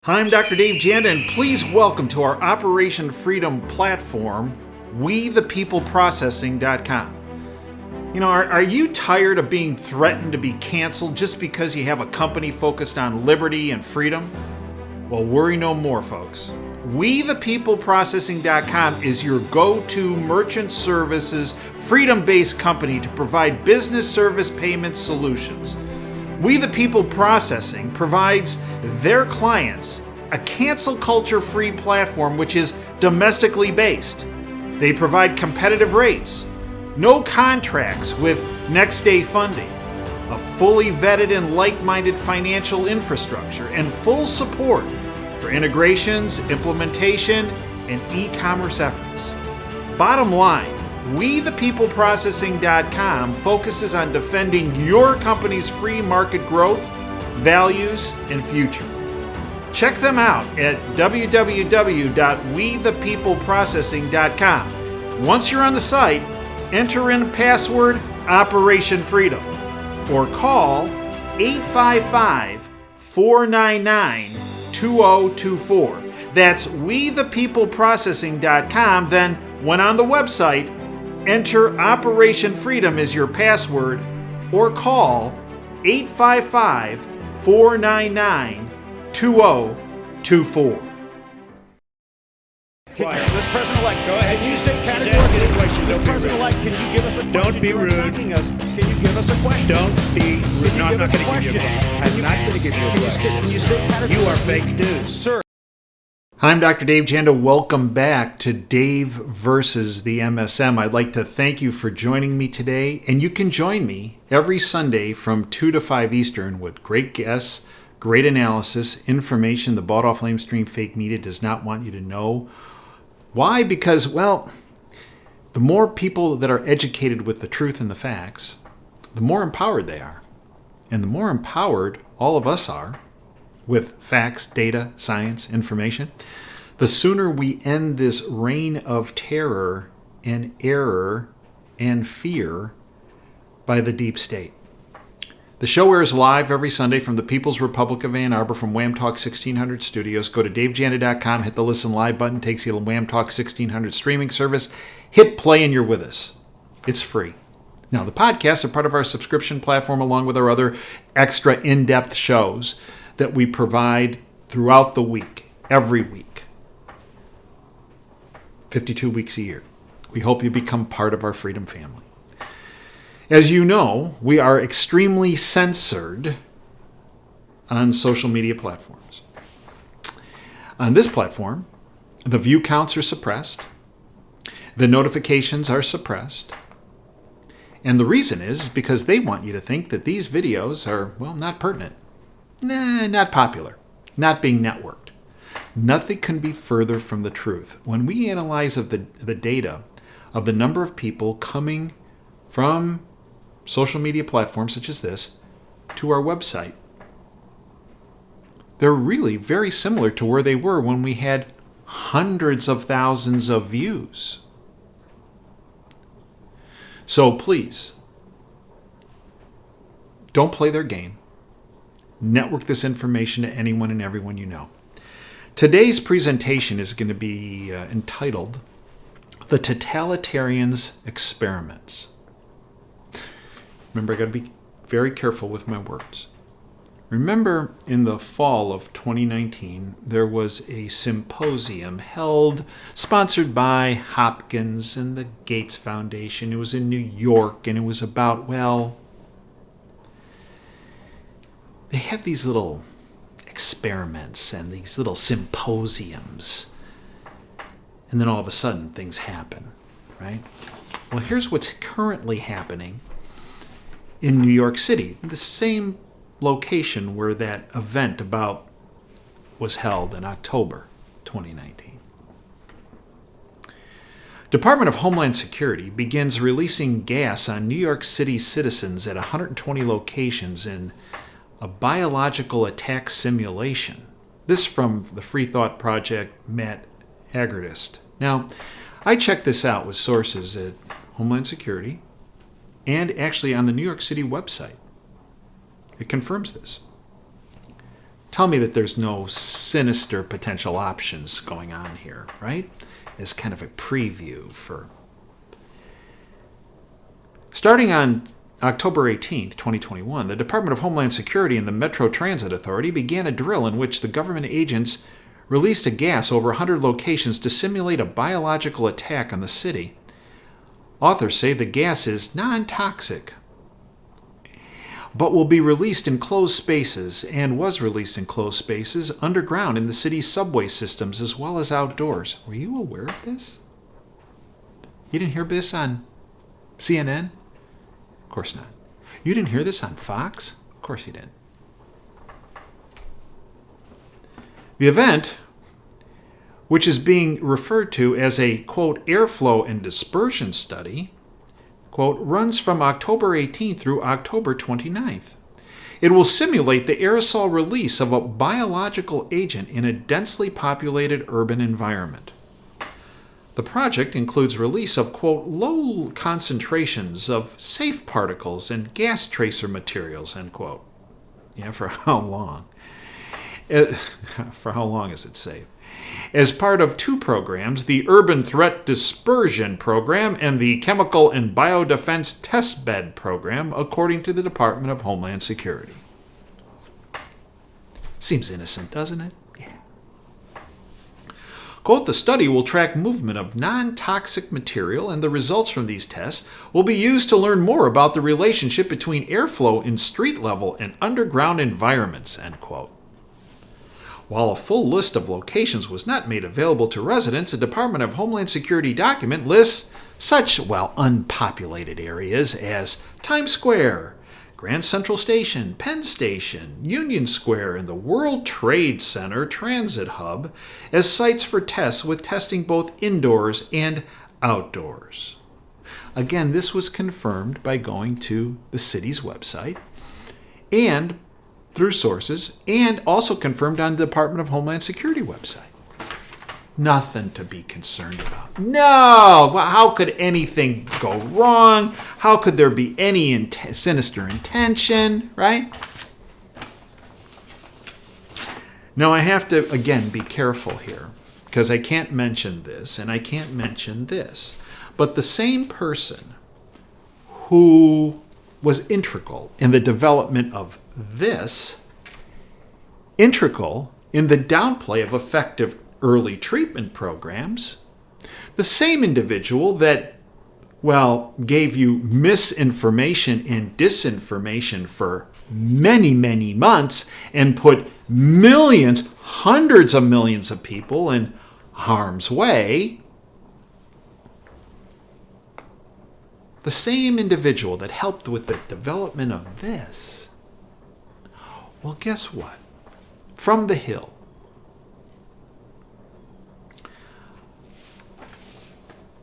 Hi, I'm Dr. Dave Janda, and please welcome to our Operation Freedom platform, WeThePeopleProcessing.com. You know, are you tired of being threatened to be canceled just because you have a company focused on liberty and freedom? Well, worry no more, folks. WeThePeopleProcessing.com is your go-to merchant services, freedom-based company to provide business service payment solutions. We the People Processing provides their clients a cancel culture-free platform which is domestically based. They provide competitive rates, no contracts with next-day funding, a fully vetted and like-minded financial infrastructure, and full support for integrations, implementation, and e-commerce efforts. Bottom line, WeThePeopleProcessing.com focuses on defending your company's free market growth, values, and future. Check them out at www.WeThePeopleProcessing.com. Once you're on the site, enter in password Operation Freedom or call 855-499-2024. That's WeThePeopleProcessing.com. Then, when on the website, enter Operation Freedom as your password or call 855-499-2024. Mr. President-elect, go ahead. Can you say categorically, categorically, question, Mr. President-elect, can you give us a question? Don't be rude. Attacking us. Can you give us a question? Don't be rude. No, I'm not going to give you a question. I'm not going to give you a question. Can you state categorically? You are fake news. Sir. Hi, I'm Dr. Dave Janda. Welcome back to Dave versus the MSM. I'd like to thank you for joining me today, and you can join me every Sunday from 2 to 5 Eastern with great guests, great analysis, information the bought off lamestream fake media does not want you to know. Why? Because, well, the more people that are educated with the truth and the facts, the more empowered they are. And the more empowered all of us are with facts, data, science, information, the sooner we end this reign of terror and error and fear by the deep state. The show airs live every Sunday from the People's Republic of Ann Arbor from Wham Talk 1600 Studios. Go to davejanda.com, hit the Listen Live button, takes you to Wham Talk 1600 streaming service. Hit play and you're with us. It's free. Now, the podcasts are part of our subscription platform along with our other extra in-depth shows that we provide throughout the week, every week, 52 weeks a year. We hope you become part of our freedom family. As you know, we are extremely censored on social media platforms. On this platform, the view counts are suppressed, the notifications are suppressed, and the reason is because they want you to think that these videos are, well, not pertinent, not popular, not being networked. Nothing can be further from the truth. When we analyze the data of the number of people coming from social media platforms such as this to our website, they're really very similar to where they were when we had hundreds of thousands of views. So please, don't play their game. Network this information to anyone and everyone you know. Today's presentation is going to be entitled The Totalitarians' Experiments. Remember, I got to be very careful with my words. Remember, in the fall of 2019, there was a symposium held, sponsored by Hopkins and the Gates Foundation. It was in New York, and it was about, well, they have these little experiments and these little symposiums, and then all of a sudden things happen, right? Well, here's what's currently happening in New York City, the same location where that event was held in October 2019. Department of Homeland Security begins releasing gas on New York City citizens at 120 locations in a biological attack simulation. This from the Free Thought Project, Matt Agardist. Now, I checked this out with sources at Homeland Security and actually on the New York City website. It confirms this. tell me that there's no sinister potential options going on here, right? As kind of a preview for... Starting on October 18th, 2021, the Department of Homeland Security and the Metro Transit Authority began a drill in which the government agents released a gas over 100 locations to simulate a biological attack on the city. Authors say the gas is non-toxic, but will be released in closed spaces and was released in closed spaces underground in the city's subway systems as well as outdoors. Were you aware of this? You didn't hear this on CNN? Of course not. You didn't hear this on Fox? Of course you didn't. The event, which is being referred to as a, quote, airflow and dispersion study, quote, runs from October 18th through October 29th. It will simulate the aerosol release of a biological agent in a densely populated urban environment. The project includes release of, quote, low concentrations of safe particles and gas tracer materials, end quote. Yeah, for how long? For how long is it safe? As part of two programs, the Urban Threat Dispersion Program and the Chemical and Biodefense Test Bed Program, according to the Department of Homeland Security. Seems innocent, doesn't it? Yeah. Quote, the study will track movement of non-toxic material, and the results from these tests will be used to learn more about the relationship between airflow in street-level and underground environments, end quote. While a full list of locations was not made available to residents, a Department of Homeland Security document lists such, unpopulated areas as Times Square, Grand Central Station, Penn Station, Union Square, and the World Trade Center Transit Hub as sites for tests, with testing both indoors and outdoors. Again, this was confirmed by going to the city's website and through sources, and also confirmed on the Department of Homeland Security website. Nothing to be concerned about. No! How could anything go wrong? How could there be any sinister intention, right? Now, I have to, again, be careful here, because I can't mention this and I can't mention this. But the same person who was integral in the development of this, integral in the downplay of effective early treatment programs, the same individual that, gave you misinformation and disinformation for many, many months and put millions, hundreds of millions of people in harm's way, the same individual that helped with the development of this, guess what? From the Hill,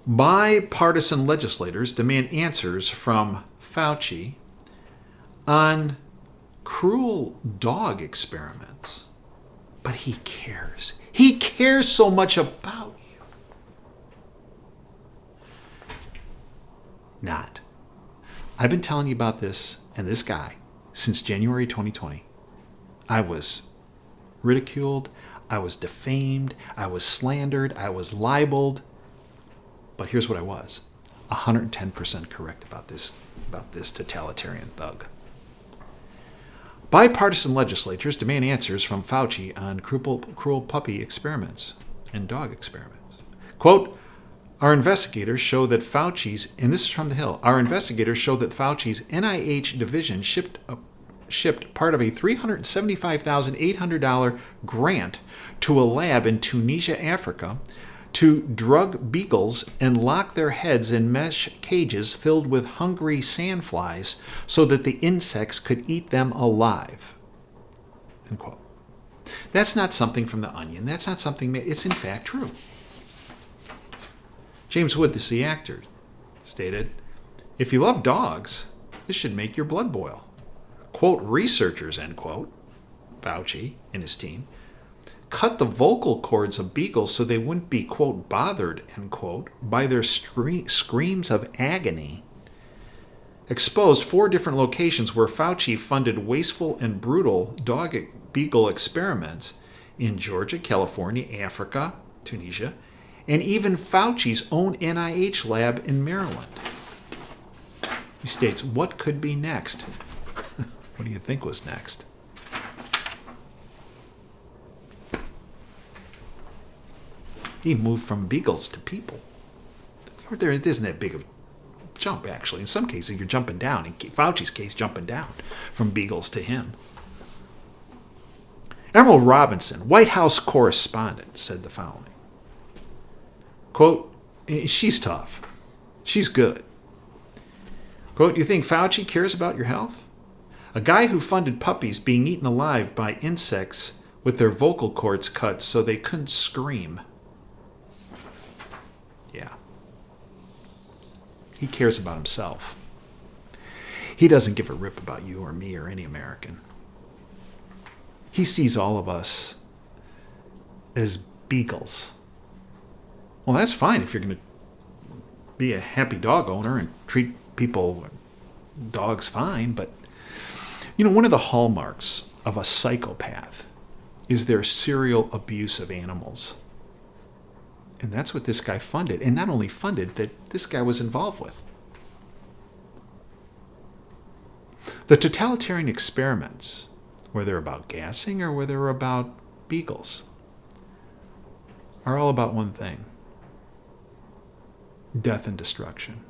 bipartisan legislators demand answers from Fauci on cruel dog experiments. But he cares. He cares so much about you. Not. I've been telling you about this and this guy since January 2020. I was ridiculed, I was defamed, I was slandered, I was libeled. But here's what I was. 110% correct about this totalitarian thug. Bipartisan legislatures demand answers from Fauci on cruel puppy experiments and dog experiments. Quote, our investigators show that Fauci's, and this is from the Hill, our investigators show that Fauci's NIH division shipped part of a $375,800 grant to a lab in Tunisia, Africa, to drug beagles and lock their heads in mesh cages filled with hungry sandflies so that the insects could eat them alive. End quote. That's not something from The Onion. That's not something made. It's in fact true. James Wood, the actor, stated, if you love dogs, this should make your blood boil. Quote, researchers, end quote, Fauci and his team, cut the vocal cords of beagles so they wouldn't be, quote, bothered, end quote, by their screams of agony exposed 4 different locations where Fauci funded wasteful and brutal dog beagle experiments in Georgia, California, Africa, Tunisia, and even Fauci's own NIH lab in Maryland. He states, what could be next? What do you think was next? He moved from beagles to people. There isn't that big of a jump, actually. In some cases, you're jumping down. In Fauci's case, jumping down from beagles to him. Emerald Robinson, White House correspondent, said the following. Quote, she's tough. She's good. Quote, you think Fauci cares about your health? A guy who funded puppies being eaten alive by insects with their vocal cords cut so they couldn't scream. Yeah. He cares about himself. He doesn't give a rip about you or me or any American. He sees all of us as beagles. Well, that's fine if you're going to be a happy dog owner and treat people, dogs, fine. But, one of the hallmarks of a psychopath is their serial abuse of animals. And that's what this guy funded. And not only funded, that this guy was involved with. The totalitarian experiments, whether about gassing or whether about beagles, are all about one thing: death and destruction.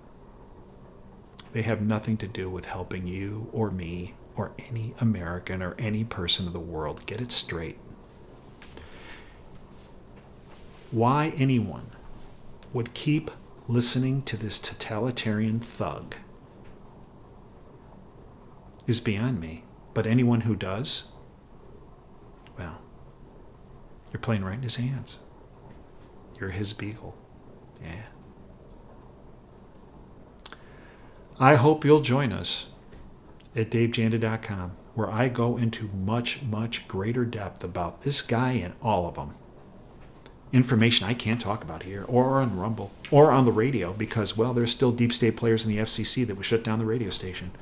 They have nothing to do with helping you or me or any American or any person of the world. Get it straight. Why anyone would keep listening to this totalitarian thug is beyond me. But anyone who does, well, you're playing right in his hands. You're his beagle. Yeah. I hope you'll join us at davejanda.com, where I go into much, much greater depth about this guy and all of them. Information I can't talk about here, or on Rumble, or on the radio, because, well, there's still deep state players in the FCC that would shut down the radio station.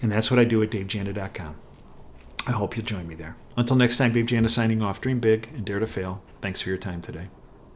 And that's what I do at davejanda.com. I hope you'll join me there. Until next time, Dave Janda signing off. Dream big and dare to fail. Thanks for your time today.